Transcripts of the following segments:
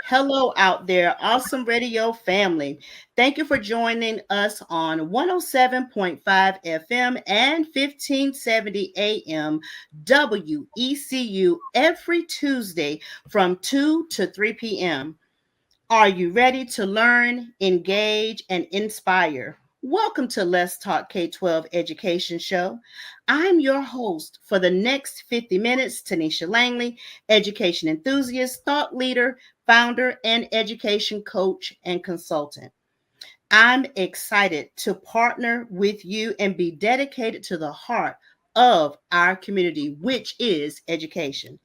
Hello out there, awesome radio family. Thank you for joining us on 107.5 FM and 1570 AM WECU every Tuesday from 2 to 3 p.m. Are you ready to learn, engage, and inspire? Welcome to Let's Talk K-12 Education Show. I'm your host for the next 50 minutes, Tonitia Langley, education enthusiast, thought leader, founder, and education coach and consultant. I'm excited to partner with you and be dedicated to the heart of our community, which is education.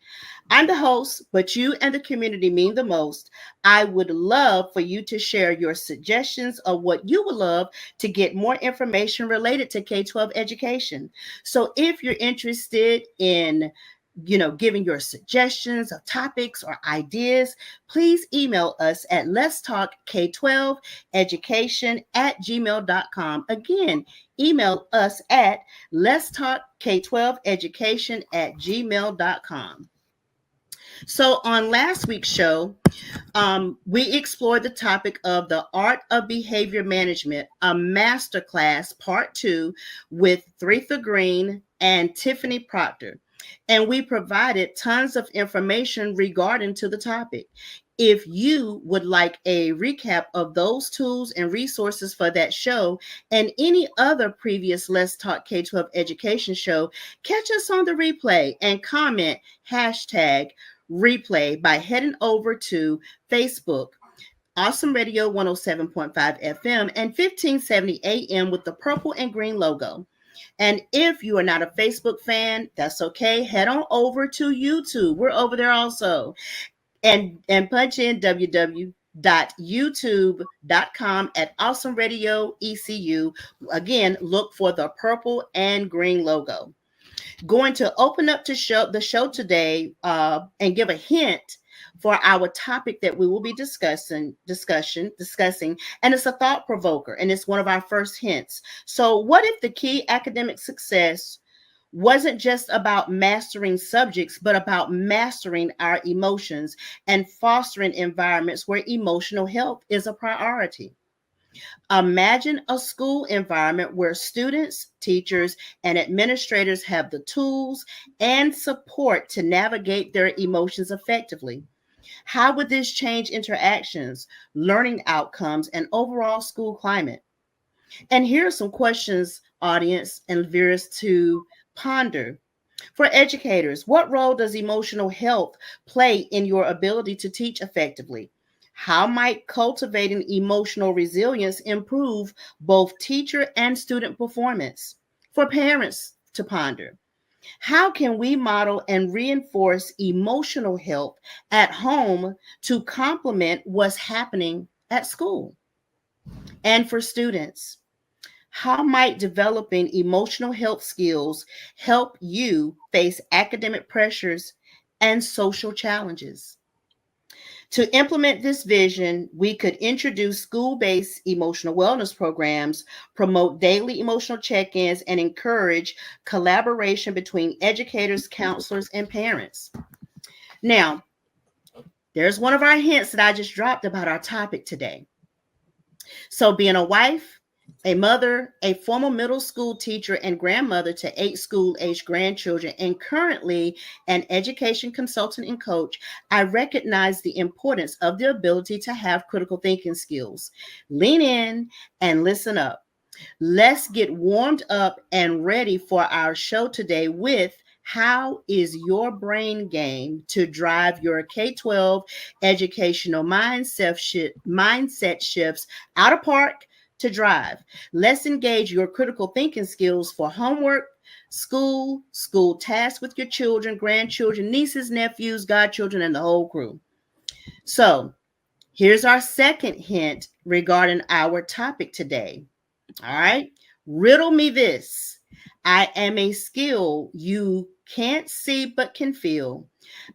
I'm the host, but you and the community mean the most. I would love for you to share your suggestions of what you would love to get more information related to K-12 education. So if you're interested in giving your suggestions of topics or ideas, please email us at let's talk K-12 education at gmail.com. Again, email us at let's talk K-12 education at gmail.com. So, on last week's show, we explored the topic of the art of behavior management, a masterclass part two with Thretha Green and Tiffany Proctor. And we provided tons of information regarding to the topic. If you would like a recap of those tools and resources for that show and any other previous Let's Talk K-12 education show, catch us on the replay and comment hashtag replay by heading over to Facebook, Awesome Radio 107.5 FM and 1570 AM with the purple and green logo. And if you are not a Facebook fan, that's okay. Head on over to YouTube. We're over there also. And punch in www.youtube.com at Awesome Radio ECU. Again, look for the purple and green logo. Going to open up to the show today and give a hint for our topic that we will be discussing, and it's a thought provoker, and it's one of our first hints. So, what if the key academic success wasn't just about mastering subjects, but about mastering our emotions and fostering environments where emotional health is a priority? Imagine a school environment where students, teachers, and administrators have the tools and support to navigate their emotions effectively. How would this change interactions, learning outcomes, and overall school climate? And here are some questions, audience and viewers, to ponder. For educators, what role does emotional health play in your ability to teach effectively? How might cultivating emotional resilience improve both teacher and student performance? For parents to ponder, how can we model and reinforce emotional health at home to complement what's happening at school? And for students, how might developing emotional health skills help you face academic pressures and social challenges? To implement this vision, we could introduce school-based emotional wellness programs, promote daily emotional check-ins, and encourage collaboration between educators, counselors, and parents. Now, there's one of our hints that I just dropped about our topic today. So, being a wife, a mother, a former middle school teacher, and grandmother to 8 school-age grandchildren, and currently an education consultant and coach, I recognize the importance of the ability to have critical thinking skills. Lean in and listen up. Let's get warmed up and ready for our show today with how is your brain game to drive your K-12 educational mindset shifts out of park to drive. Let's engage your critical thinking skills for homework, school tasks with your children, grandchildren, nieces, nephews, godchildren, and the whole crew. So here's our second hint regarding our topic today. All right. Riddle me this. I am a skill you can't see but can feel.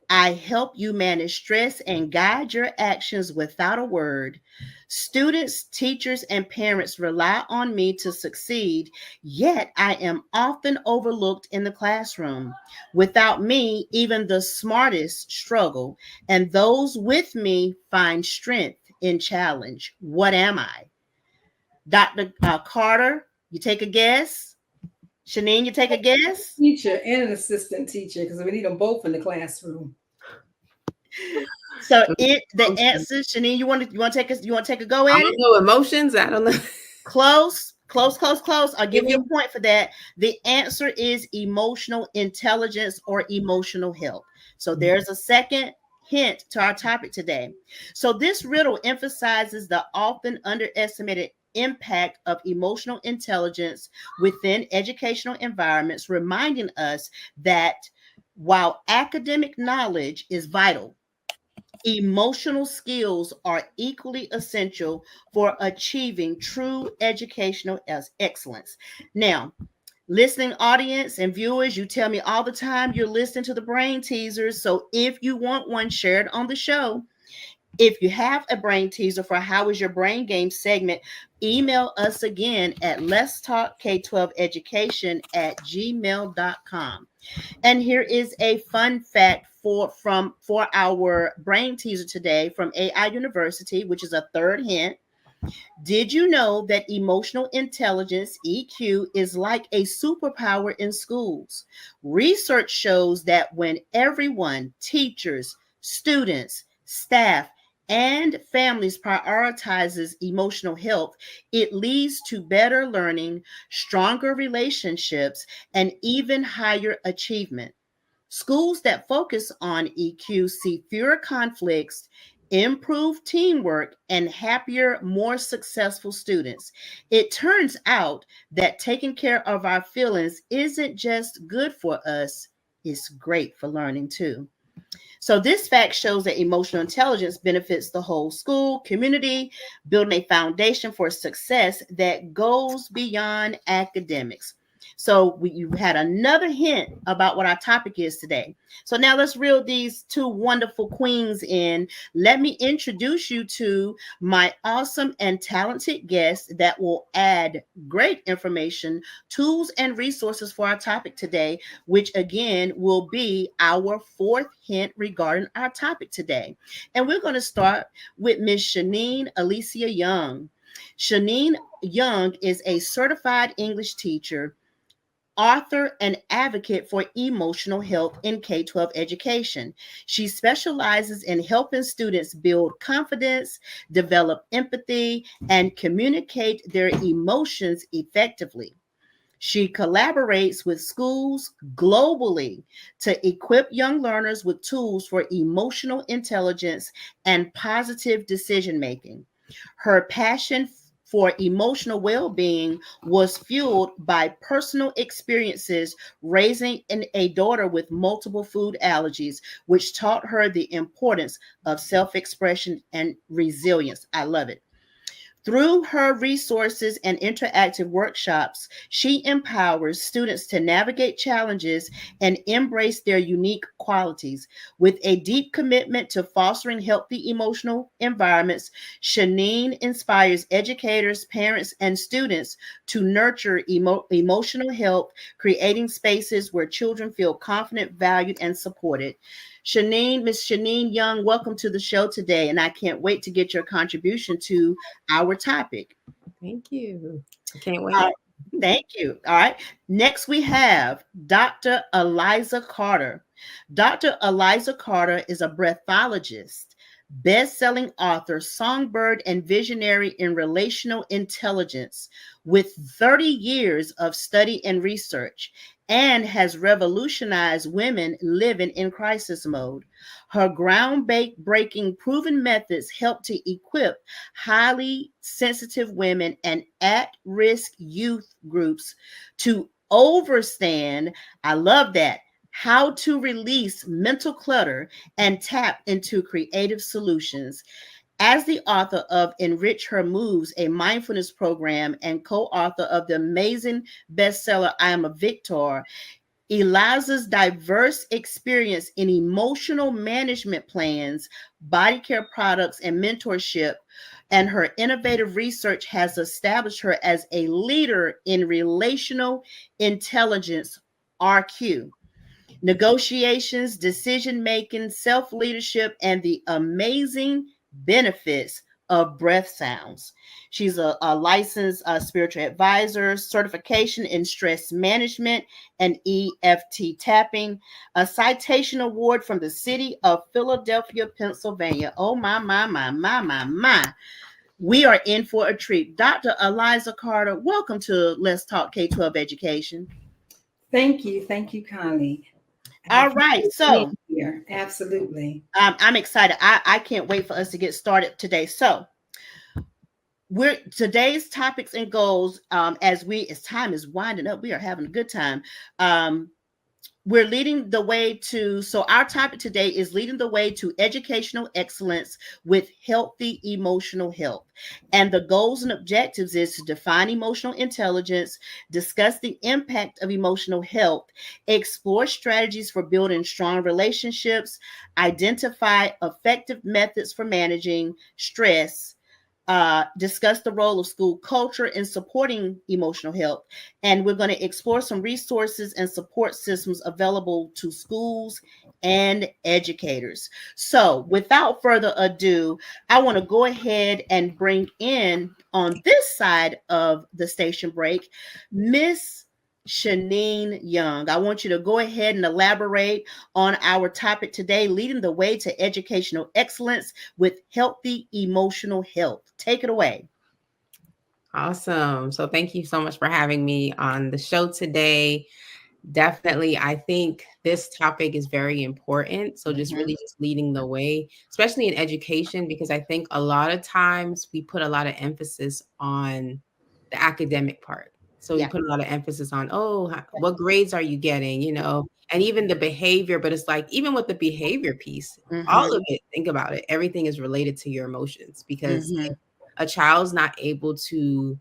I help you manage stress and guide your actions without a word. Students, teachers, and parents rely on me to succeed, yet I am often overlooked in the classroom. Without me, even the smartest struggle, and those with me find strength in challenge. What am I? Dr. Carter, you take a guess? Shanine, you take a guess? Teacher and an assistant teacher, because we need them both in the classroom. So the answer, Shanine, you want to take a go at it? No emotions. I don't know. Close. I'll give you a point for that. The answer is emotional intelligence or emotional health. So there's a second hint to our topic today. So this riddle emphasizes the often underestimated impact of emotional intelligence within educational environments, reminding us that while academic knowledge is vital, emotional skills are equally essential for achieving true educational excellence. Now, listening audience and viewers, you tell me all the time you're listening to the brain teasers. So if you want one, shared on the show. If you have a brain teaser for How is Your Brain Game segment, email us again at Let's Talk K-12 Education at gmail.com. And here is a fun fact for our brain teaser today from AI University, which is a third hint. Did you know that emotional intelligence, EQ, is like a superpower in schools? Research shows that when everyone, teachers, students, staff, and families prioritizes emotional health, it leads to better learning, stronger relationships, and even higher achievement. Schools that focus on EQ see fewer conflicts, improved teamwork, and happier, more successful students. It turns out that taking care of our feelings isn't just good for us, it's great for learning too. So this fact shows that emotional intelligence benefits the whole school community, building a foundation for success that goes beyond academics. So you had another hint about what our topic is today. So now let's reel these two wonderful queens in. Let me introduce you to my awesome and talented guests that will add great information, tools, and resources for our topic today, which again will be our fourth hint regarding our topic today. And we're going to start with Miss Shanine Alicia Young. Shanine Young is a certified English teacher, author, and advocate for emotional health in K-12 education. She specializes in helping students build confidence, develop empathy, and communicate their emotions effectively. She collaborates with schools globally to equip young learners with tools for emotional intelligence and positive decision making. Her passion for emotional well being was fueled by personal experiences raising a daughter with multiple food allergies, which taught her the importance of self expression and resilience. I love it. Through her resources and interactive workshops, she empowers students to navigate challenges and embrace their unique qualities. With a deep commitment to fostering healthy emotional environments, Shanine inspires educators, parents, and students to nurture emotional health, creating spaces where children feel confident, valued, and supported. Miss Shanine Young, welcome to the show today, and I can't wait to get your contribution to our topic. Thank you. I can't wait. Thank you. All right. Next, we have Dr. Eliza Carter. Dr. Eliza Carter is a breathologist, best-selling author, songbird, and visionary in relational intelligence with 30 years of study and research, and has revolutionized women living in crisis mode. Her groundbreaking proven methods help to equip highly sensitive women and at-risk youth groups to overstand, I love that, how to release mental clutter and tap into creative solutions. As the author of Enrich Her Moves, a mindfulness program, and co-author of the amazing bestseller I Am a Victor, Eliza's diverse experience in emotional management plans, body care products, and mentorship and her innovative research has established her as a leader in relational intelligence, RQ, negotiations, decision making, self leadership, and the amazing benefits of breath sounds. She's a licensed spiritual advisor, certification in stress management and EFT tapping, a citation award from the city of Philadelphia, Pennsylvania. Oh, my. We are in for a treat. Dr. Eliza Carter, welcome to Let's Talk K-12 Education. Thank you, Connie. All right, so here, absolutely. I'm excited. I can't wait for us to get started today. So today's topics and goals, as time is winding up, we are having a good time. We're leading the way to, so our topic today is leading the way to educational excellence with healthy emotional health. And the goals and objectives is to define emotional intelligence, discuss the impact of emotional health, explore strategies for building strong relationships, identify effective methods for managing stress, discuss the role of school culture in supporting emotional health, and we're going to explore some resources and support systems available to schools and educators. So without further ado, I want to go ahead and bring in on this side of the station break, Miss Shanine Young. I want you to go ahead and elaborate on our topic today, leading the way to educational excellence with healthy emotional health. Take it away. Awesome. So thank you so much for having me on the show today. Definitely, I think this topic is very important. So just really just leading the way, especially in education, because I think a lot of times we put a lot of emphasis on the academic part. So we put a lot of emphasis on, what grades are you getting, and even the behavior. But it's like, even with the behavior piece, all of it, think about it. Everything is related to your emotions, because if a child's not able to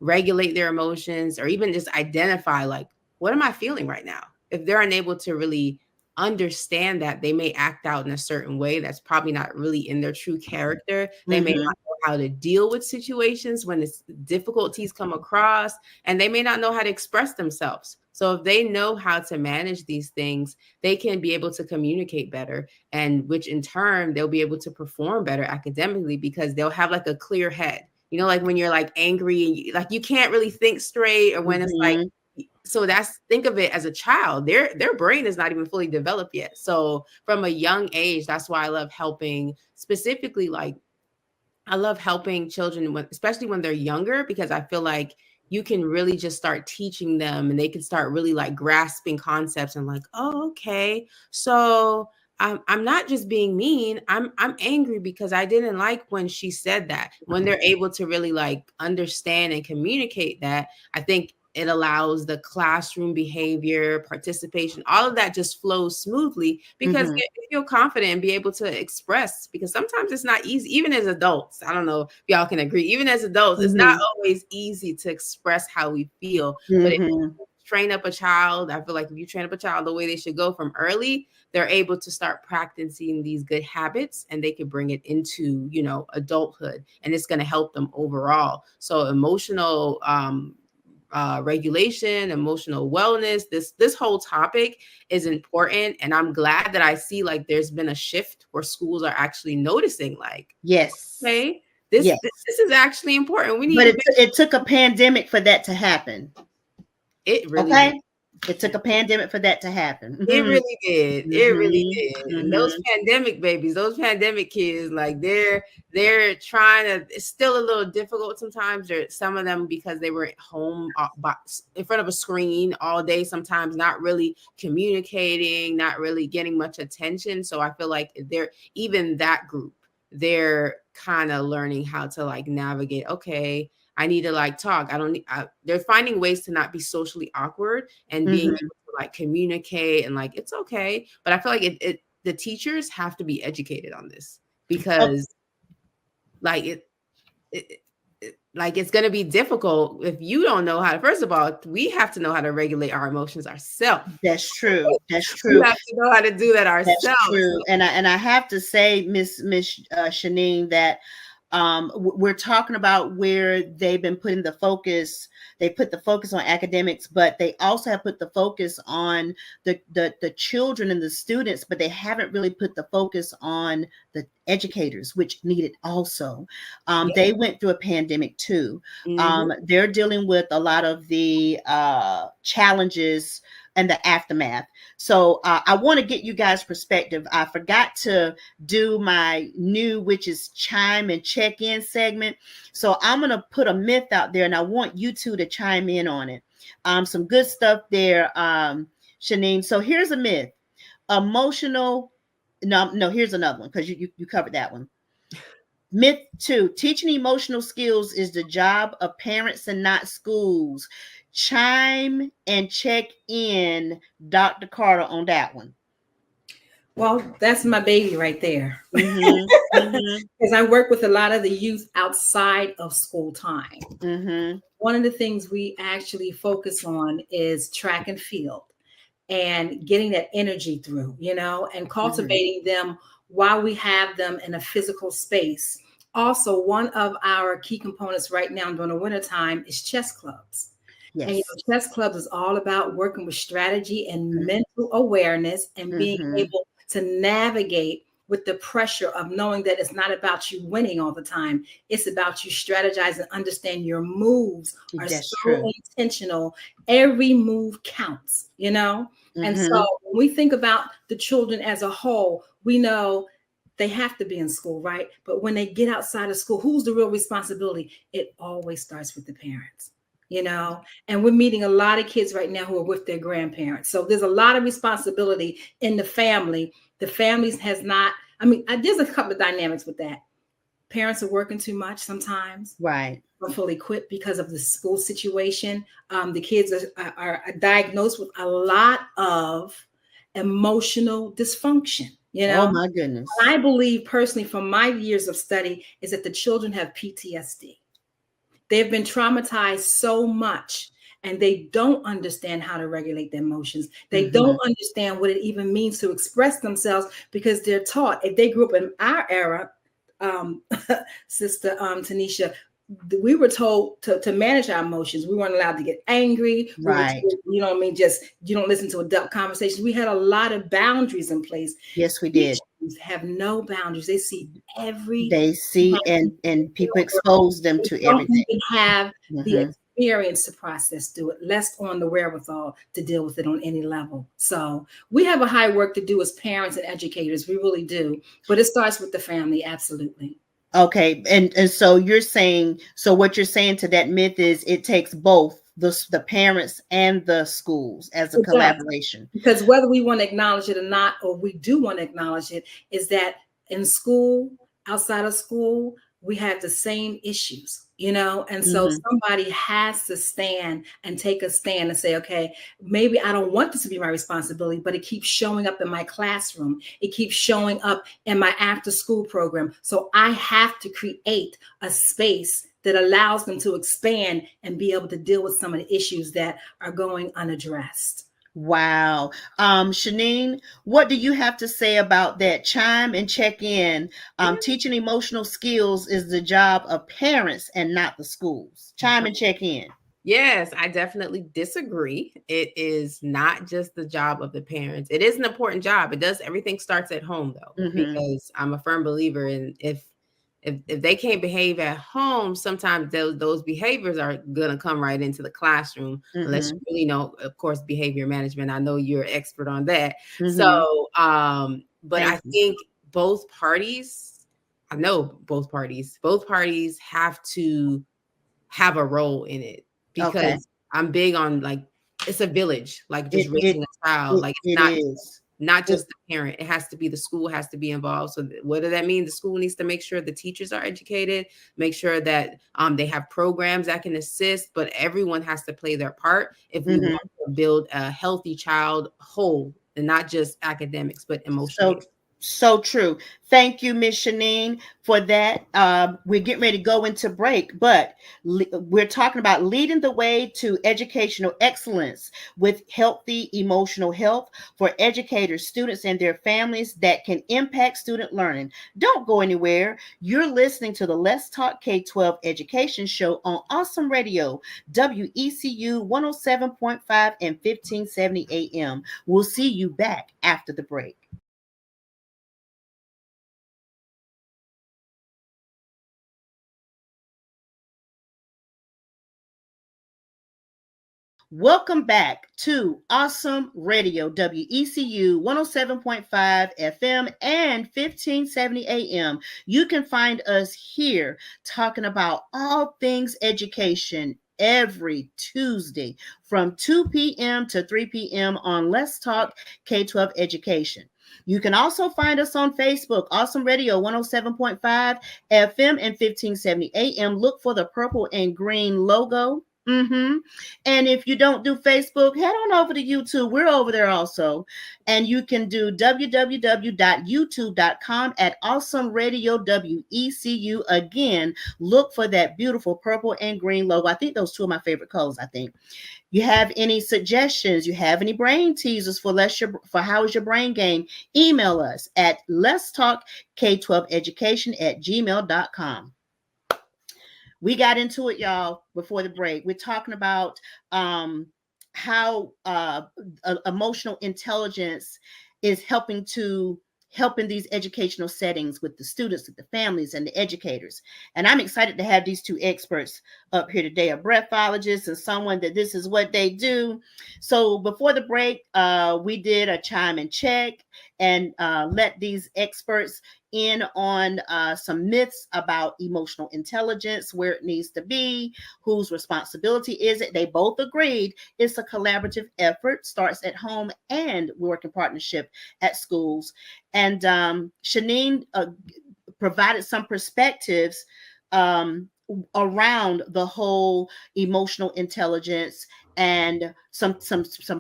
regulate their emotions or even just identify, like, what am I feeling right now? If they're unable to really understand that, they may act out in a certain way that's probably not really in their true character. They may not know how to deal with situations when difficulties come across, and they may not know how to express themselves. So if they know how to manage these things, they can be able to communicate better, and which in turn, they'll be able to perform better academically, because they'll have like a clear head. Like when you're like angry and you can't really think straight, or when it's like, so think of it as a child, their brain is not even fully developed yet. So from a young age, that's why I love helping, specifically, I love helping children, especially when they're younger, because I feel like you can really just start teaching them, and they can start really grasping concepts and oh, okay. So I'm not just being mean. I'm angry because I didn't like when she said that. When they're able to really understand and communicate that, I think it allows the classroom behavior, participation, all of that just flows smoothly, because you feel confident and be able to express, because sometimes it's not easy, even as adults. I don't know if y'all can agree, even as adults, it's not always easy to express how we feel. But if you train up a child, I feel like if you train up a child the way they should go from early, they're able to start practicing these good habits, and they can bring it into, adulthood, and it's going to help them overall. So emotional, regulation, emotional wellness, this whole topic is important. And I'm glad that I see there's been a shift where schools are actually noticing yes, okay, this is actually important. We need, but it took a pandemic for that to happen. It really did. It took a pandemic for that to happen. It really did. It really did. And those pandemic babies, those pandemic kids, they're trying to, it's still a little difficult sometimes. Some of them, because they were at home in front of a screen all day, sometimes not really communicating, not really getting much attention. So I feel like even that group, they're kind of learning how to navigate. Okay, I need to talk. They're finding ways to not be socially awkward, and being able to communicate, and it's okay. But I feel like the teachers have to be educated on this, because it's going to be difficult if you don't know how to. First of all, we have to know how to regulate our emotions ourselves. That's true. That's true. We have to know how to do that ourselves. That's true. And I have to say, Miss Shanine, that We're talking about where they've been putting the focus. They put the focus on academics, but they also have put the focus on the children and the students, but they haven't really put the focus on the educators, which need it also. Yeah. They went through a pandemic too. Mhm. They're dealing with a lot of the challenges and the aftermath. So I want to get you guys' perspective. I forgot to do my new, which is chime and check in segment. So I'm going to put a myth out there and I want you two to chime in on it. Some good stuff there, Shanine. So here's a myth. Emotional. No, here's another one because you covered that one. Myth 2, teaching emotional skills is the job of parents and not schools. Chime and check in, Dr. Carter, on that one. Well, that's my baby right there. Mm-hmm. Because I work with a lot of the youth outside of school time. Mm-hmm. One of the things we actually focus on is track and field and getting that energy through, and cultivating them while we have them in a physical space. Also, one of our key components right now during the wintertime is chess clubs. Yes. And chess clubs is all about working with strategy and mental awareness and being able to navigate with the pressure of knowing that it's not about you winning all the time. It's about you strategize and understand your moves are That's so true. intentional. Every move counts, And so when we think about the children as a whole, we know they have to be in school, right? But when they get outside of school, who's the real responsibility? It always starts with the parents. And we're meeting a lot of kids right now who are with their grandparents. So there's a lot of responsibility in the family. The families has not, there's a couple of dynamics with that. Parents are working too much sometimes. Right. Are fully equipped because of the school situation. The kids are diagnosed with a lot of emotional dysfunction. Oh my goodness. And I believe personally from my years of study is that the children have PTSD. They've been traumatized so much and they don't understand how to regulate their emotions. They don't understand what it even means to express themselves because they're taught. If they grew up in our era, Sister Tonitia, we were told to manage our emotions. We weren't allowed to get angry. Right. We were told, just you don't listen to adult conversations. We had a lot of boundaries in place. Yes, we did. Have no boundaries. They see and people expose them to everything. They have the experience to process through it, less on the wherewithal to deal with it on any level. So we have a high work to do as parents and educators. We really do. But it starts with the family. Absolutely. Okay. And so you're saying, so what you're saying to that myth is it takes both the parents and the schools as a collaboration. Because whether we want to acknowledge it or not, or we do want to acknowledge it, is that in school, outside of school, we have the same issues, and so somebody has to stand and take a stand and say, okay, maybe I don't want this to be my responsibility, but it keeps showing up in my classroom. It keeps showing up in my after school program. So I have to create a space that allows them to expand and be able to deal with some of the issues that are going unaddressed. Wow. Shanine, what do you have to say about that? Chime and check in. Teaching emotional skills is the job of parents and not the schools. Chime and check in. Yes, I definitely disagree. It is not just the job of the parents. It is an important job. Everything starts at home though, because I'm a firm believer in if they can't behave at home, sometimes those behaviors are going to come right into the classroom, unless you really know, of course, behavior management. I know you're an expert on that. So, but I think both parties have to have a role in it because I'm big on it's a village, just raising a child. It's not just the parent. It has to be the school has to be involved. So what does that mean? The school needs to make sure the teachers are educated, make sure that they have programs that can assist, but everyone has to play their part if we want to build a healthy child whole and not just academics, but emotionally. So true. Thank you, Miss Shanine, for that. We're getting ready to go into break, but we're talking about leading the way to educational excellence with healthy emotional health for educators, students, and their families that can impact student learning. Don't go anywhere. You're listening to the Let's Talk K-12 Education Show on Awesome Radio, WECU 107.5 and 1570 AM. We'll see you back after the break. Welcome back to Awesome Radio, WECU 107.5 FM and 1570 AM. You can find us here talking about all things education every Tuesday from 2 p.m. to 3 p.m. on Let's Talk K-12 Education. You can also find us on Facebook, Awesome Radio 107.5 FM and 1570 AM. Look for the purple and green logo. And if you don't do Facebook, head on over to YouTube. We're over there also. And you can do www.youtube.com at Awesome Radio WECU. Again, look for that beautiful purple and green logo. I think those two are my favorite colors, I think. You have any suggestions? You have any brain teasers for how is your brain game? Email us at let's talk K12education at gmail.com. We got into it, y'all, before the break. We're talking about how emotional intelligence is helping in these educational settings with the students, with the families, and the educators. And I'm excited to have these two experts up here today, a breathologist and someone that this is what they do. So before the break, we did a chime and check and let these experts in on some myths about emotional intelligence, where it needs to be, whose responsibility is it. They both agreed it's a collaborative effort, starts at home and work in partnership at schools. And Shanine provided some perspectives around the whole emotional intelligence and some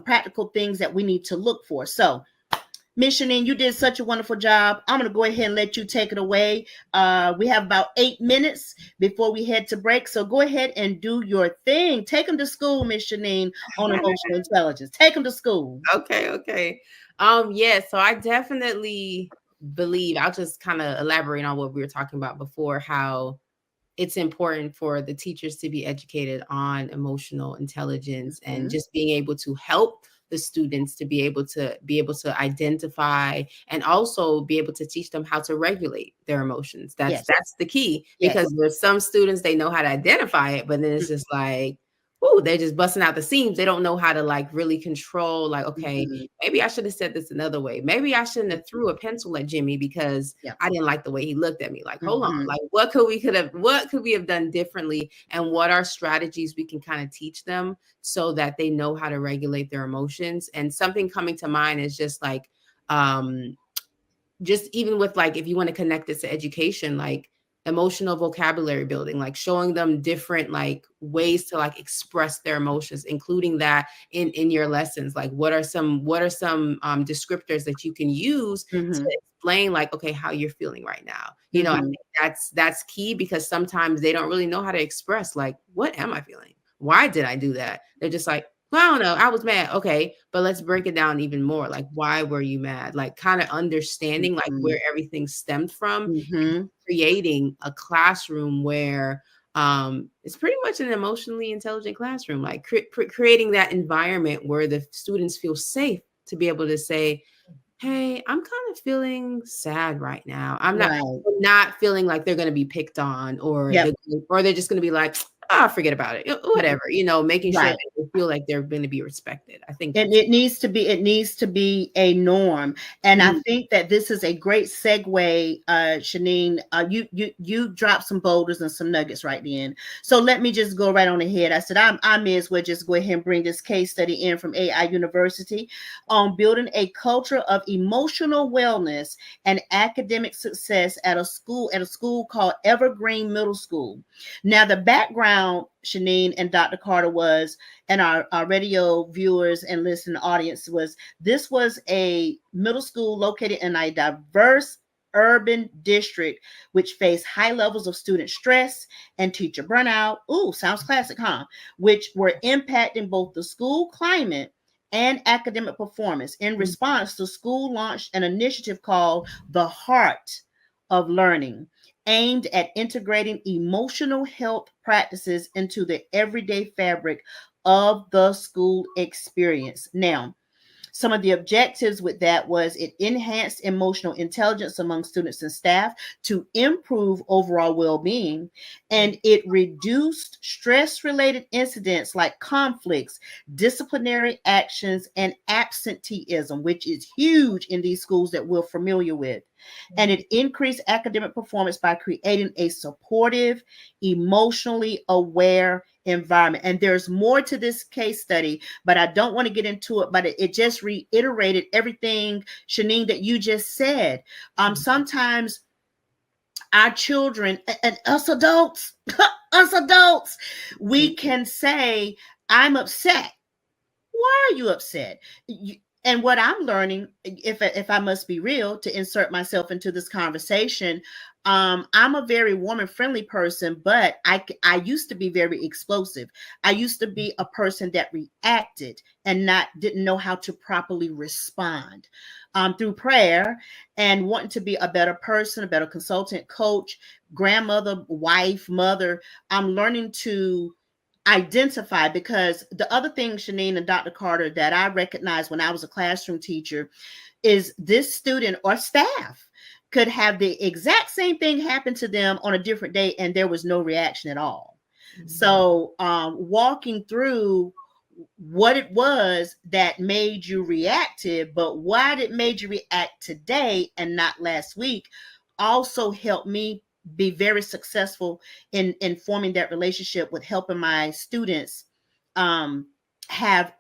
practical things that we need to look for. So Miss Shanine, you did such a wonderful job. I'm going to go ahead and let you take it away. We have about 8 minutes before we head to break. So go ahead and do your thing. Take them to school, Miss Shanine, on emotional intelligence. Take them to school. Okay. Yeah, so I definitely believe, I'll just kind of elaborate on what we were talking about before, how it's important for the teachers to be educated on emotional intelligence and just being able to help the students to be able to identify and also be able to teach them how to regulate their emotions. That's the key, because there's some students, they know how to identify it, but then it's just like, oh, they're just busting out the seams. They don't know how to like really control, like, okay, maybe I should have said this another way. Maybe I shouldn't have threw a pencil at Jimmy because I didn't like the way he looked at me. Like, hold on, like what could we have done differently? And what are strategies we can kind of teach them so that they know how to regulate their emotions? And something coming to mind is just like, just even with like, if you want to connect this to education, like emotional vocabulary building, like showing them different like ways to like express their emotions, including that in your lessons. Like what are some descriptors that you can use to explain like, okay, how you're feeling right now. You know, I think that's key, because sometimes they don't really know how to express like, what am I feeling? Why did I do that? They're just like, well, I don't know, I was mad. Okay, but let's break it down even more. Like, why were you mad? Like kind of understanding like where everything stemmed from, creating a classroom where it's pretty much an emotionally intelligent classroom, like creating that environment where the students feel safe to be able to say, hey, I'm kind of feeling sad right now. I'm not feeling like they're going to be picked on, or they're just going to be like, forget about it, whatever, you know, making sure that they feel like they're going to be respected. I think it needs to be a norm. And I think that this is a great segue. Shanine, you dropped some boulders and some nuggets right then. So let me just go right on ahead. I said, I may as well just go ahead and bring this case study in from AI University on building a culture of emotional wellness and academic success at a school called Evergreen Middle School. Now, the background found, Shanine and Dr. Carter, was, and our radio viewers and listening audience, was this was a middle school located in a diverse urban district which faced high levels of student stress and teacher burnout. Ooh, sounds classic, huh? Which were impacting both the school climate and academic performance. In response, the school launched an initiative called the Heart of Learning, aimed at integrating emotional health practices into the everyday fabric of the school experience. Now, some of the objectives with that was it enhanced emotional intelligence among students and staff to improve overall well-being, and it reduced stress-related incidents like conflicts, disciplinary actions, and absenteeism, which is huge in these schools that we're familiar with. And it increased academic performance by creating a supportive, emotionally aware environment. And there's more to this case study, but I don't want to get into it. But it just reiterated everything, Shanine, that you just said. Sometimes our children and us adults, we can say, I'm upset. Why are you upset? And what I'm learning, if I must be real, to insert myself into this conversation, I'm a very woman-friendly person, but I used to be very explosive. I used to be a person that reacted and didn't know how to properly respond. Through prayer and wanting to be a better person, a better consultant, coach, grandmother, wife, mother, I'm learning to identify, because the other thing, Shanine and Dr. Carter, that I recognized when I was a classroom teacher is this student or staff could have the exact same thing happen to them on a different day and there was no reaction at all. Mm-hmm. So walking through what it was that made you reactive, but why it made you react today and not last week, also helped me be very successful in forming that relationship with helping my students have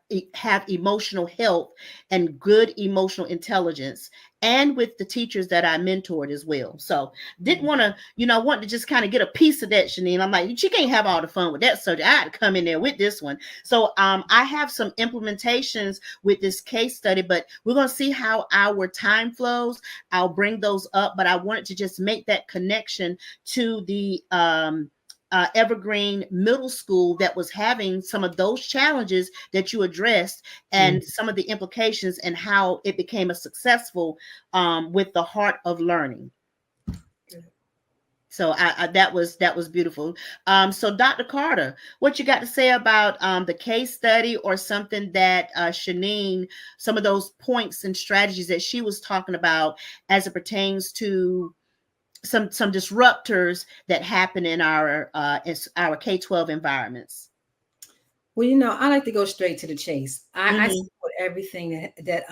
emotional health and good emotional intelligence, and with the teachers that I mentored as well. So didn't want to, want to just kind of get a piece of that, Shanine. I'm like, she can't have all the fun with that subject. I had to come in there with this one. So I have some implementations with this case study, but we're going to see how our time flows. I'll bring those up, but I wanted to just make that connection to the Evergreen Middle School that was having some of those challenges that you addressed, and some of the implications and how it became a successful with the Heart of Learning. So that was beautiful. So Dr. Carter, what you got to say about the case study, or something that Shanine, some of those points and strategies that she was talking about as it pertains to some disruptors that happen in our K-12 environments? Well, I like to go straight to the chase. I support everything that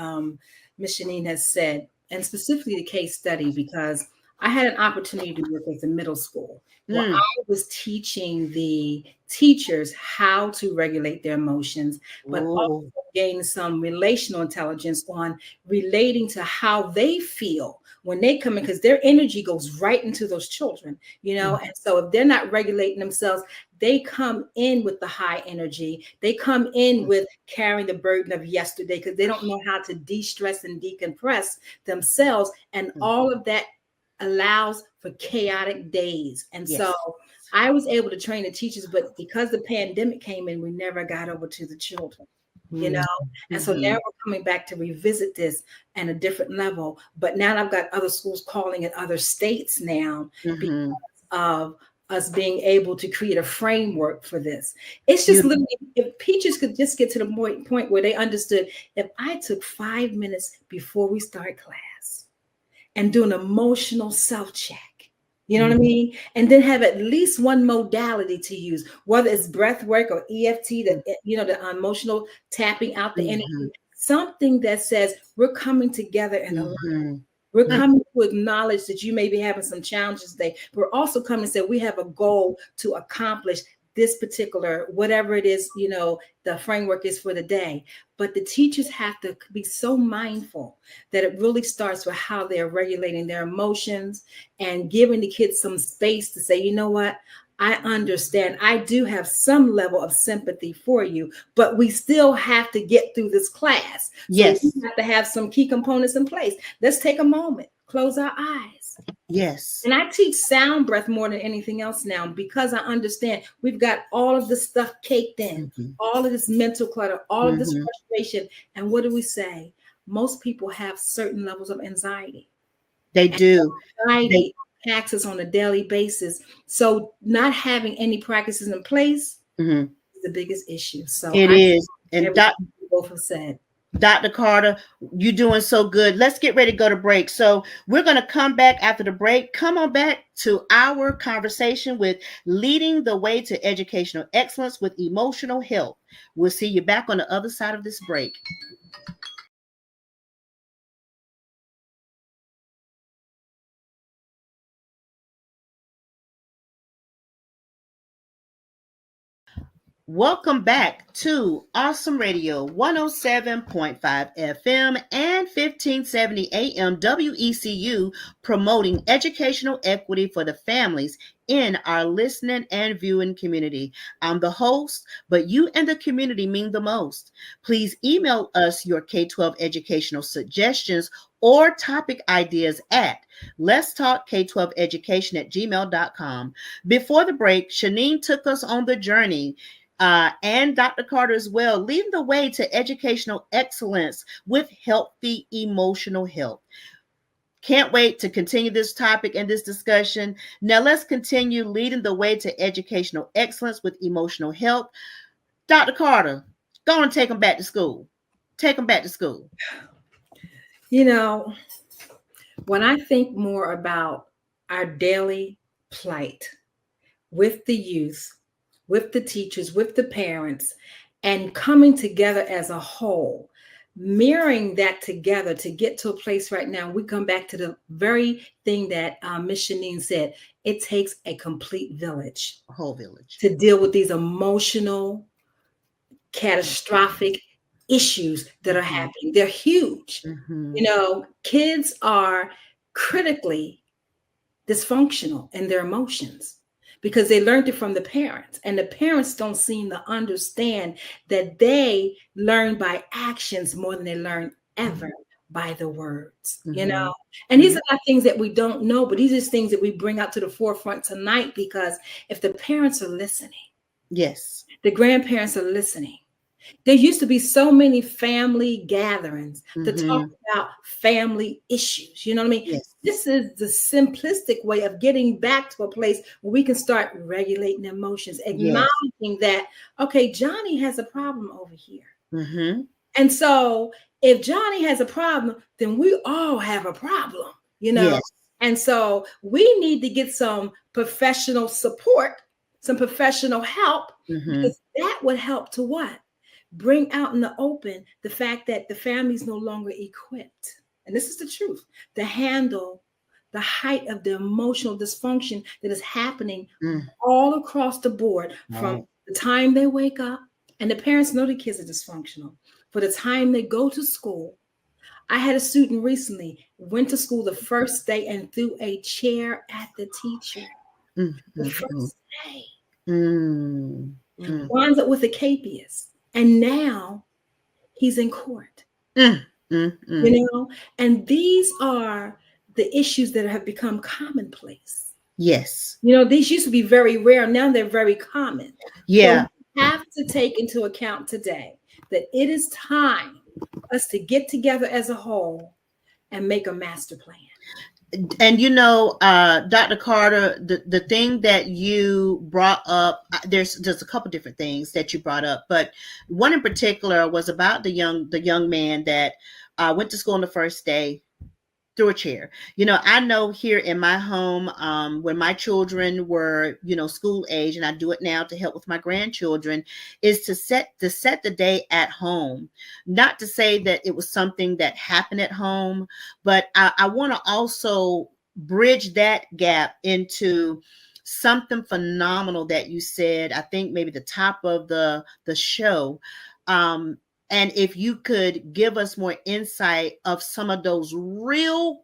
Ms. Shanine has said, and specifically the case study, because I had an opportunity to work with the middle school where I was teaching the teachers how to regulate their emotions, but also gain some relational intelligence on relating to how they feel when they come in, because their energy goes right into those children, and so if they're not regulating themselves, they come in with the high energy. They come in with carrying the burden of yesterday because they don't know how to de-stress and decompress themselves. And all of that allows for chaotic days. And so I was able to train the teachers, but because the pandemic came in, we never got over to the children. And so now we're coming back to revisit this at a different level. But now I've got other schools calling in other states now because of us being able to create a framework for this. It's just literally, if teachers could just get to the point where they understood, if I took 5 minutes before we start class and do an emotional self-check, you know what I mean? And then have at least one modality to use, whether it's breath work or EFT, the emotional tapping out the energy, something that says we're coming together in a we're coming to acknowledge that you may be having some challenges today. We're also coming to say we have a goal to accomplish this particular, whatever it is, the framework is for the day. But the teachers have to be so mindful that it really starts with how they're regulating their emotions and giving the kids some space to say, you know what, I understand. I do have some level of sympathy for you, but we still have to get through this class. So Yes. we have to have some key components in place. Let's take a moment, close our eyes. Yes. And I teach sound breath more than anything else now, because I understand we've got all of this stuff caked in, all of this mental clutter, all of this frustration. And what do we say? Most people have certain levels of anxiety. They do. Anxiety impacts us on a daily basis. So not having any practices in place is the biggest issue. So it is. And both have said. Dr. Carter, you're doing so good. Let's get ready to go to break. So we're going to come back after the break. Come on back to our conversation with leading the way to educational excellence with emotional health. We'll see you back on the other side of this break. Welcome back to Awesome Radio 107.5 FM and 1570 AM WECU, promoting educational equity for the families in our listening and viewing community. I'm the host, but you and the community mean the most. Please email us your K-12 educational suggestions or topic ideas at letstalk-k12education@gmail.com. Before the break, Shanine took us on the journey and Dr. Carter as well, leading the way to educational excellence with healthy emotional health. Can't wait to continue this topic and this discussion. Now let's continue leading the way to educational excellence with emotional health. Dr. Carter, go and take them back to school. Take them back to school. You know, when I think more about our daily plight with the youth, with the teachers, with the parents, and coming together as a whole, mirroring that together to get to a place right now, we come back to the very thing that Miss Shanine said. It takes a complete village, a whole village, to deal with these emotional, catastrophic issues that are happening. They're huge. You know, kids are critically dysfunctional in their emotions, because they learned it from the parents, and the parents don't seem to understand that they learn by actions more than they learn ever by the words, you know. And these are not things that we don't know, but these are things that we bring out to the forefront tonight, because if the parents are listening, yes, the grandparents are listening. There used to be so many family gatherings to talk about family issues. You know what I mean? Yes. This is the simplistic way of getting back to a place where we can start regulating emotions, acknowledging that, okay, Johnny has a problem over here. And so if Johnny has a problem, then we all have a problem, you know? Yes. And so we need to get some professional support, some professional help, because that would help to what? Bring out in the open the fact that the family's no longer equipped, and this is the truth, to handle the height of the emotional dysfunction that is happening all across the board, from the time they wake up, and the parents know the kids are dysfunctional, for the time they go to school. I had a student recently went to school the first day and threw a chair at the teacher. The first day. Winds up with a capias. And now he's in court, you know, and these are the issues that have become commonplace. Yes. You know, these used to be very rare. Now they're very common. Yeah. So we have to take into account today that it is time for us to get together as a whole and make a master plan. And you know, Dr. Carter, the thing that you brought up, there's a couple different things that you brought up, but one in particular was about the young man that went to school on the first day, through a chair. You know, I know here in my home, when my children were, you know, school age, and I do it now to help with my grandchildren, is to set the day at home. Not to say that it was something that happened at home, but I want to also bridge that gap into something phenomenal that you said, I think maybe the top of the show. And if you could give us more insight of some of those real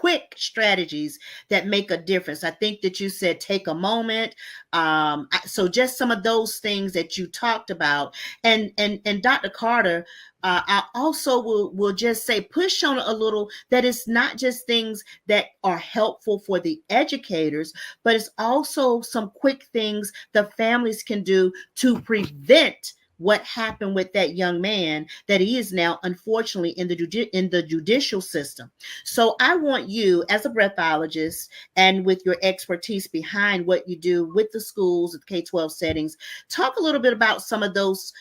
quick strategies that make a difference. I think that you said take a moment. So just some of those things that you talked about, and Dr. Carter, I also will just say push on a little that it's not just things that are helpful for the educators, but it's also some quick things the families can do to prevent what happened with that young man that he is now unfortunately in the judicial system. So I want you as a breathologist and with your expertise behind what you do with the schools at K-12 settings, talk a little bit about some of those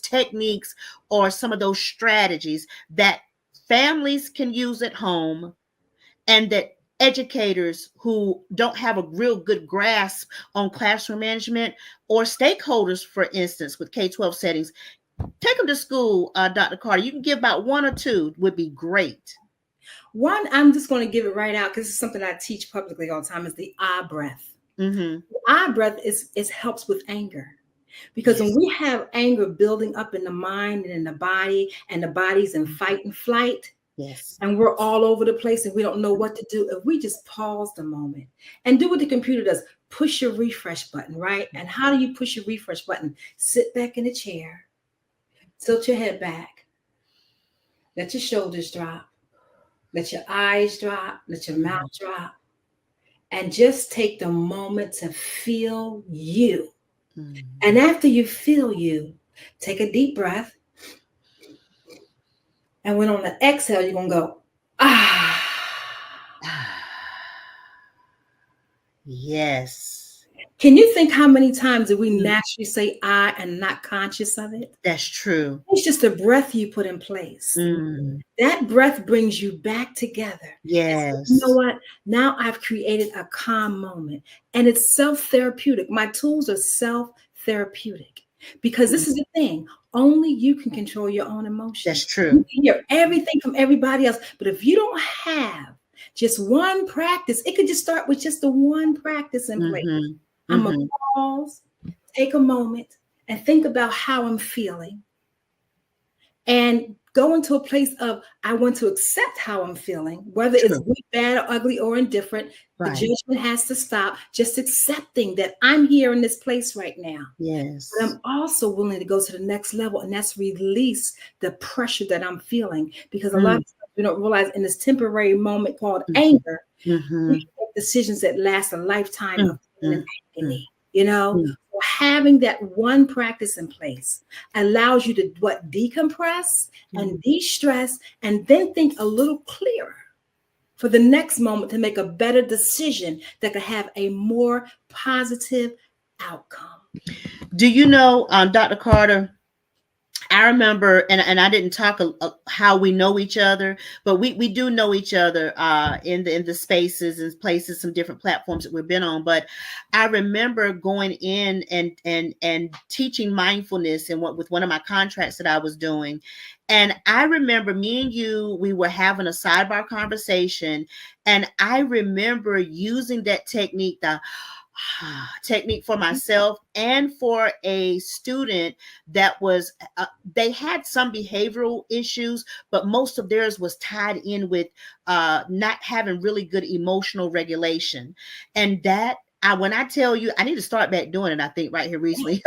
techniques or some of those strategies that families can use at home and that educators who don't have a real good grasp on classroom management or stakeholders, for instance, with K-12 settings, take them to school, Dr. Carter. You can give about one or two would be great. One, I'm just going to give it right out because it's something I teach publicly all the time, is the I breath. Mm-hmm. The I breath is helps with anger. Because when we have anger building up in the mind and in the body, and the body's in fight and flight, yes, and we're all over the place and we don't know what to do, if we just pause the moment and do what the computer does, push your refresh button, right? And how do you push your refresh button? Sit back in a chair, tilt your head back, let your shoulders drop, let your eyes drop, let your mouth drop, and just take the moment to feel you. Mm-hmm. And after you feel you, take a deep breath. And when on the exhale, you're going to go, ah. Yes. Can you think how many times do we naturally say I and not conscious of it? That's true. It's just a breath you put in place. Mm. That breath brings you back together. Yes. So, you know what? Now I've created a calm moment, and it's self-therapeutic. My tools are self-therapeutic because this is the thing. Only you can control your own emotions. That's true. You can hear everything from everybody else, but if you don't have just one practice, it could just start with just the one practice in place. I'm going to pause, take a moment, and think about how I'm feeling. And go into a place of, I want to accept how I'm feeling, whether it's good, bad, or ugly, or indifferent. Right. The judgment has to stop. Just accepting that I'm here in this place right now. Yes. But I'm also willing to go to the next level, and that's release the pressure that I'm feeling. Because a lot of times we don't realize in this temporary moment called anger, we make decisions that last a lifetime of pain and agony. You know, so having that one practice in place allows you to decompress and de-stress, and then think a little clearer for the next moment to make a better decision that could have a more positive outcome. Do you know, Dr. Carter, I remember, and I didn't talk how we know each other, but we do know each other in the spaces and places, some different platforms that we've been on. But I remember going in and teaching mindfulness with one of my contracts that I was doing. And I remember me and you, we were having a sidebar conversation, and I remember using that technique, for myself and for a student that was they had some behavioral issues, but most of theirs was tied in with not having really good emotional regulation. And that when I tell you, I need to start back doing it, I think right here recently.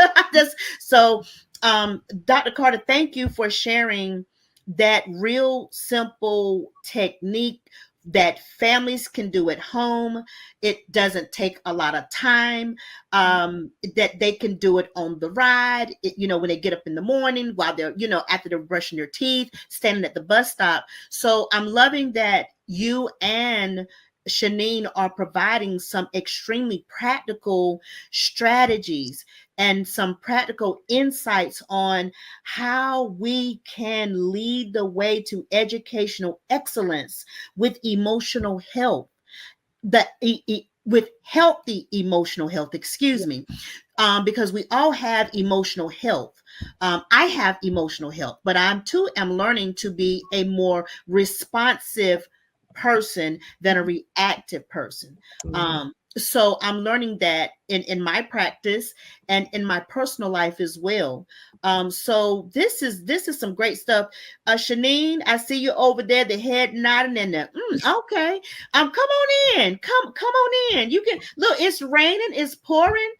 So Dr. Carter, thank you for sharing that real simple technique that families can do at home. It doesn't take a lot of time, that they can do it on the ride, when they get up in the morning, while they're, after they're brushing their teeth, standing at the bus stop. So I'm loving that you and Shanine are providing some extremely practical strategies and some practical insights on how we can lead the way to educational excellence with emotional health, with healthy emotional health, because we all have emotional health. I have emotional health, but I'm learning to be a more responsive person than a reactive person. So I'm learning that in my practice and in my personal life as well. So this is some great stuff. Shanine, I see you over there, the head nodding in there. Okay. Come on in. Come on in. You can look, it's raining, it's pouring.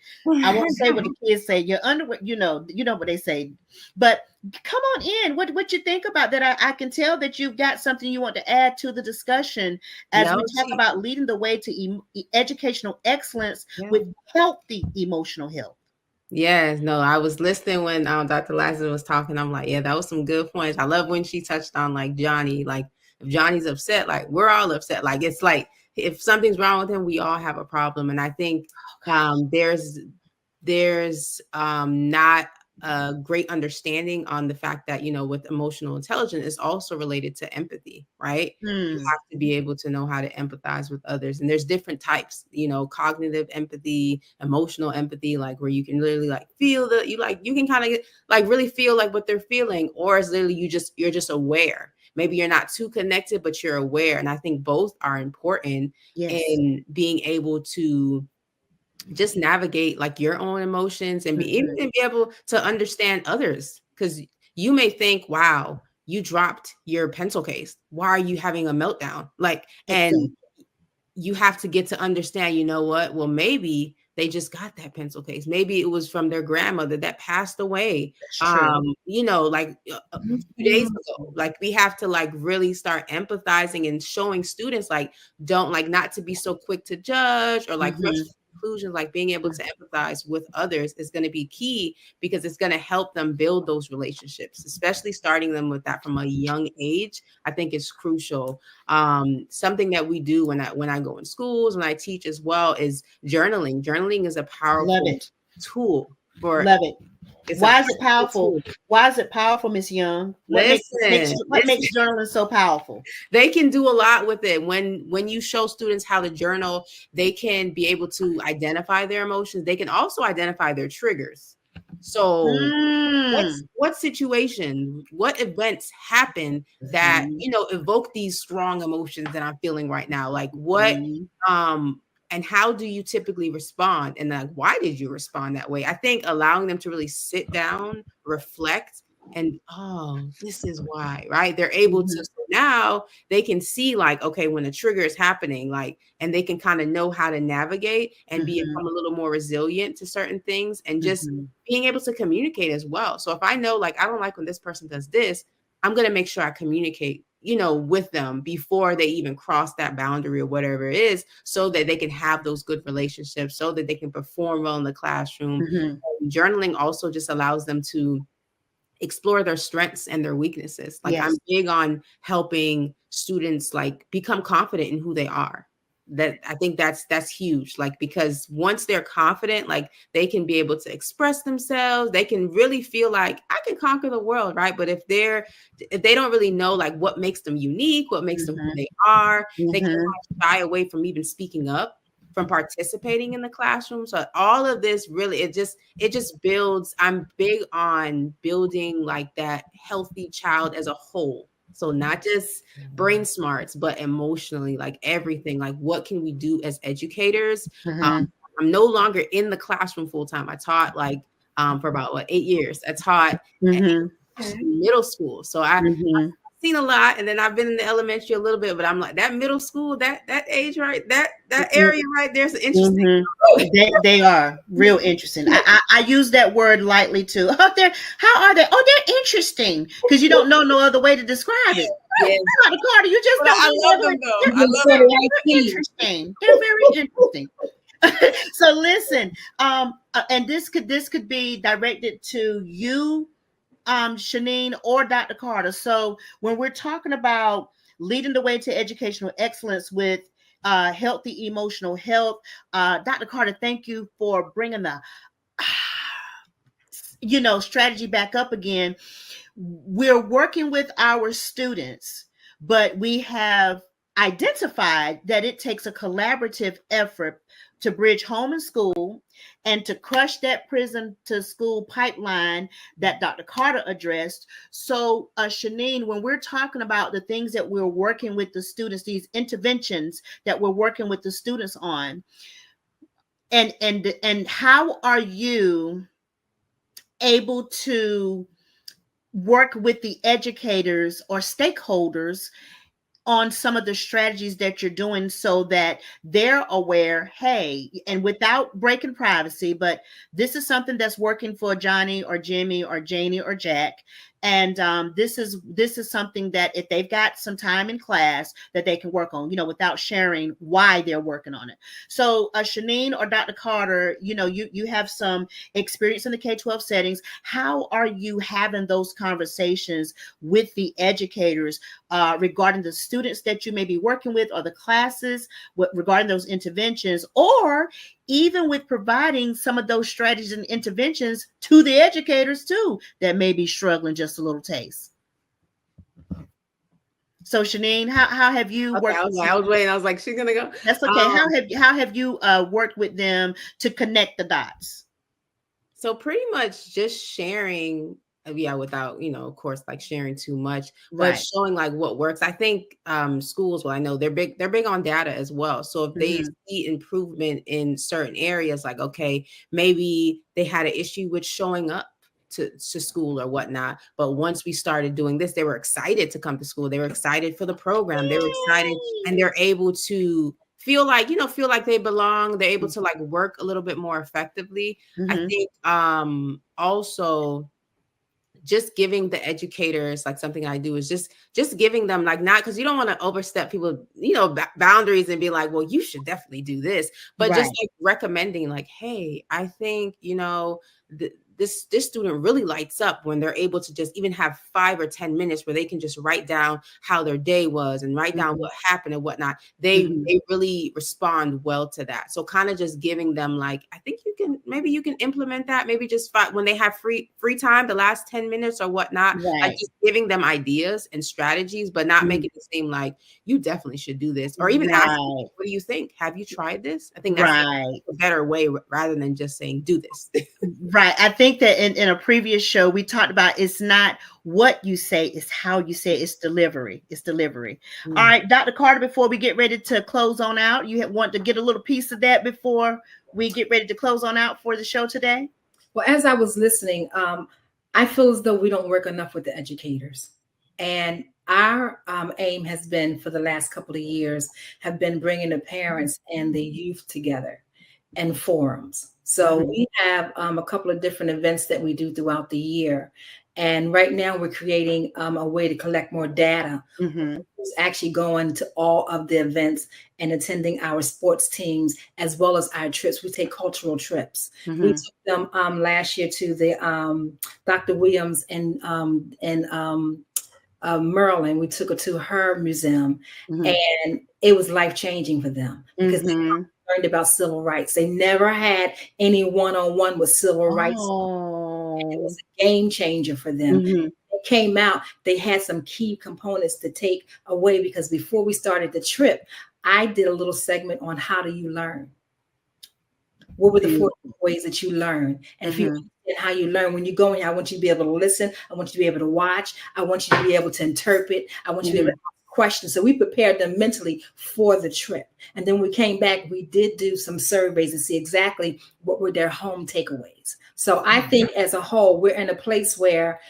I won't say what the kids say. Your underwear, you know what they say. But come on in. What you think about that? I can tell that you've got something you want to add to the discussion as No, we talk about leading the way to educational excellence with healthy emotional health. Yes, no, I was listening when Dr. Lazarus was talking. I'm like, yeah, that was some good points. I love when she touched on like Johnny, like if Johnny's upset, like we're all upset. Like it's like if something's wrong with him, we all have a problem. And I think there's not a great understanding on the fact that, with emotional intelligence is also related to empathy, right? You have to be able to know how to empathize with others. And there's different types, cognitive empathy, emotional empathy, like where you can literally like feel you can kind of like really feel like what they're feeling, or it's literally you're just aware. Maybe you're not too connected, but you're aware. And I think both are important in being able to just navigate like your own emotions and even be able to understand others. Because you may think, wow, you dropped your pencil case. Why are you having a meltdown? Like, and you have to get to understand, you know what? Well, maybe they just got that pencil case. Maybe it was from their grandmother that passed away. Like a few days ago. Like we have to like really start empathizing and showing students like don't like not to be so quick to judge or like rush to conclusions. Like being able to empathize with others is going to be key because it's going to help them build those relationships, especially starting them with that from a young age. I think it's crucial. Something that we do when I go in schools, when I teach as well, is journaling. Journaling is a powerful tool for. Love it. Why is it powerful? Why is it powerful, Miss Young? What makes journaling so powerful? They can do a lot with it. When you show students how to journal, they can be able to identify their emotions. They can also identify their triggers. So what situation, what events happen that, evoke these strong emotions that I'm feeling right now? Like what, and how do you typically respond? And like, why did you respond that way? I think allowing them to really sit down, reflect, and this is why, right? They're able to, so now they can see like, okay, when a trigger is happening, like, and they can kind of know how to navigate and become a little more resilient to certain things and just being able to communicate as well. So if I know, like, I don't like when this person does this, I'm going to make sure I communicate, with them before they even cross that boundary or whatever it is, so that they can have those good relationships, so that they can perform well in the classroom. Journaling also just allows them to explore their strengths and their weaknesses. Like I'm big on helping students like become confident in who they are. That I think that's huge. Like, because once they're confident, like they can be able to express themselves. They can really feel like I can conquer the world, right? But if they don't really know like what makes them unique, what makes them who they are, they can shy away from even speaking up, from participating in the classroom. So all of this really, it just builds. I'm big on building like that healthy child as a whole. So not just brain smarts, but emotionally, like everything. Like what can we do as educators? I'm no longer in the classroom full time. I taught like for about 8 years. I taught middle school. So I've seen a lot, and then I've been in the elementary a little bit, but I'm like that middle school, that age, right? That area right there's interesting. They are real interesting. I use that word lightly too. How are they? Oh, they're interesting, because you don't know no other way to describe it. Dr. Carter, you just don't. I love them though. I love them. They're interesting. They're very interesting. So listen, and this could be directed to you, Shanine, or Dr. Carter. So when we're talking about leading the way to educational excellence with healthy emotional health, Dr. Carter, thank you for bringing the strategy back up again. We're working with our students, but we have identified that it takes a collaborative effort to bridge home and school and to crush that prison to school pipeline that Dr. Carter addressed. So, Shanine, when we're talking about the things that we're working with the students, these interventions that we're working with the students on, And how are you able to work with the educators or stakeholders on some of the strategies that you're doing so that they're aware, hey, and without breaking privacy, but this is something that's working for Johnny or Jimmy or Janie or Jack. And this is something that if they've got some time in class that they can work on, without sharing why they're working on it. So Shanine or Dr. Carter, you have some experience in the K-12 settings. How are you having those conversations with the educators regarding the students that you may be working with, or the classes, regarding those interventions, or even with providing some of those strategies and interventions to the educators too that may be struggling just a little taste? So Shanine, how have you Okay, worked? I was waiting. I was like, she's gonna go. That's okay. How have you worked with them to connect the dots? So pretty much just sharing, without, of course, like sharing too much, but Right. showing like what works. I think schools, well, I know they're big on data as well. So if they see improvement in certain areas, like, okay, maybe they had an issue with showing up to school or whatnot. But once we started doing this, they were excited to come to school. They were excited for the program. They were excited, and they're able to feel like they belong. They're able to like work a little bit more effectively. I think also just giving the educators, like something I do is just giving them, like, not because you don't want to overstep people, boundaries and be like, well, you should definitely do this, but just like recommending, like, hey, I think, this student really lights up when they're able to just even have 5 or 10 minutes where they can just write down how their day was and write down what happened and whatnot. They really respond well to that. So kind of just giving them, like, I think maybe you can implement that. Maybe just when they have free time, the last 10 minutes or whatnot, like just giving them ideas and strategies, but not making it seem like you definitely should do this, or even asking, what do you think? Have you tried this? I think that's a better way rather than just saying, do this. Right. I think that in a previous show, we talked about it's not what you say, it's how you say it. It's delivery. It's delivery. All right, Dr. Carter, before we get ready to close on out, you want to get a little piece of that before we get ready to close on out for the show today? Well, as I was listening, I feel as though we don't work enough with the educators. And our aim has been, for the last couple of years, have been bringing the parents and the youth together in forums. So we have a couple of different events that we do throughout the year. And right now we're creating a way to collect more data. Who's actually going to all of the events and attending our sports teams, as well as our trips. We take cultural trips. We took them last year to the Dr. Williams in Maryland. We took her to her museum, and it was life-changing for them because they learned about civil rights. They never had any one-on-one with civil rights. And it was a game changer for them. They came out, they had some key components to take away, because before we started the trip, I did a little segment on how do you learn. What were the 4 ways that you learn? And if you understand how you learn, when you go in, I want you to be able to listen. I want you to be able to watch. I want you to be able to interpret. I want you to be able to ask questions. So we prepared them mentally for the trip. And then we came back, we did do some surveys to see exactly what were their home takeaways. So I think as a whole, we're in a place where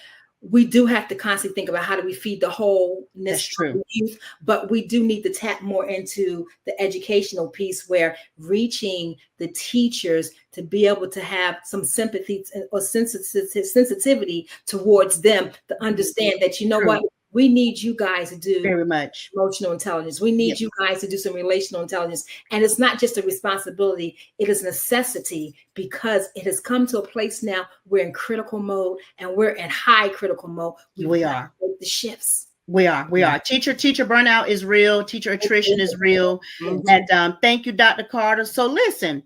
we do have to constantly think about how do we feed the wholeness of the youth, but we do need to tap more into the educational piece, where reaching the teachers to be able to have some sympathy or sensitivity towards them, to understand that, what, we need you guys to do very much emotional intelligence. We need you guys to do some relational intelligence. And it's not just a responsibility, it is a necessity, because it has come to a place now we're in critical mode, and we're in high critical mode. We are. The shifts. We are. Teacher burnout is real. Teacher attrition is real. And thank you, Dr. Carter. So listen,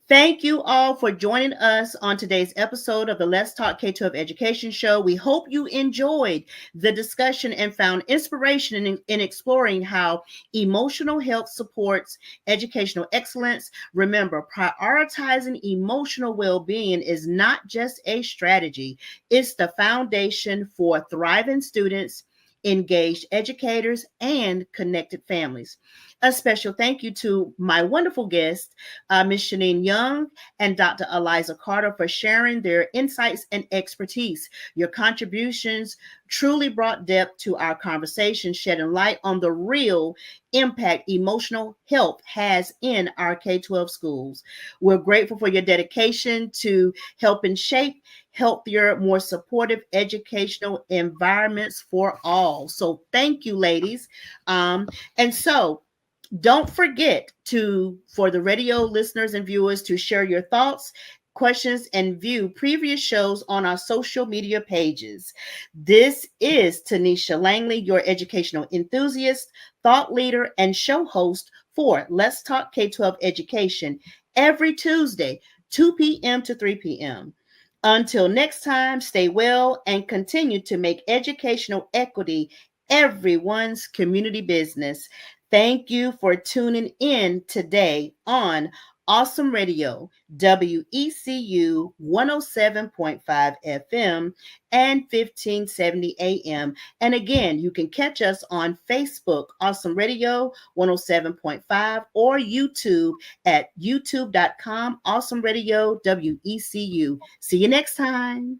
thank you all for joining us on today's episode of the Let's Talk K-12 Education Show. We hope you enjoyed the discussion and found inspiration in exploring how emotional health supports educational excellence. Remember, prioritizing emotional well-being is not just a strategy. It's the foundation for thriving students, engaged educators, and connected families. A special thank you to my wonderful guests, Ms. Shanine Young and Dr. Eliza Carter, for sharing their insights and expertise. Your contributions truly brought depth to our conversation, shedding light on the real impact emotional health has in our K-12 schools. We're grateful for your dedication to helping shape healthier, more supportive educational environments for all. So thank you, ladies. And so don't forget to, for the radio listeners and viewers, to share your thoughts, questions, and view previous shows on our social media pages. This is Tonitia Langley, your educational enthusiast, thought leader, and show host for Let's Talk K-12 Education every Tuesday, 2 p.m. to 3 p.m. Until next time, stay well and continue to make educational equity everyone's community business. Thank you for tuning in today on Awesome Radio, WECU 107.5 FM and 1570 AM. And again, you can catch us on Facebook, Awesome Radio 107.5, or YouTube at youtube.com, Awesome Radio WECU. See you next time.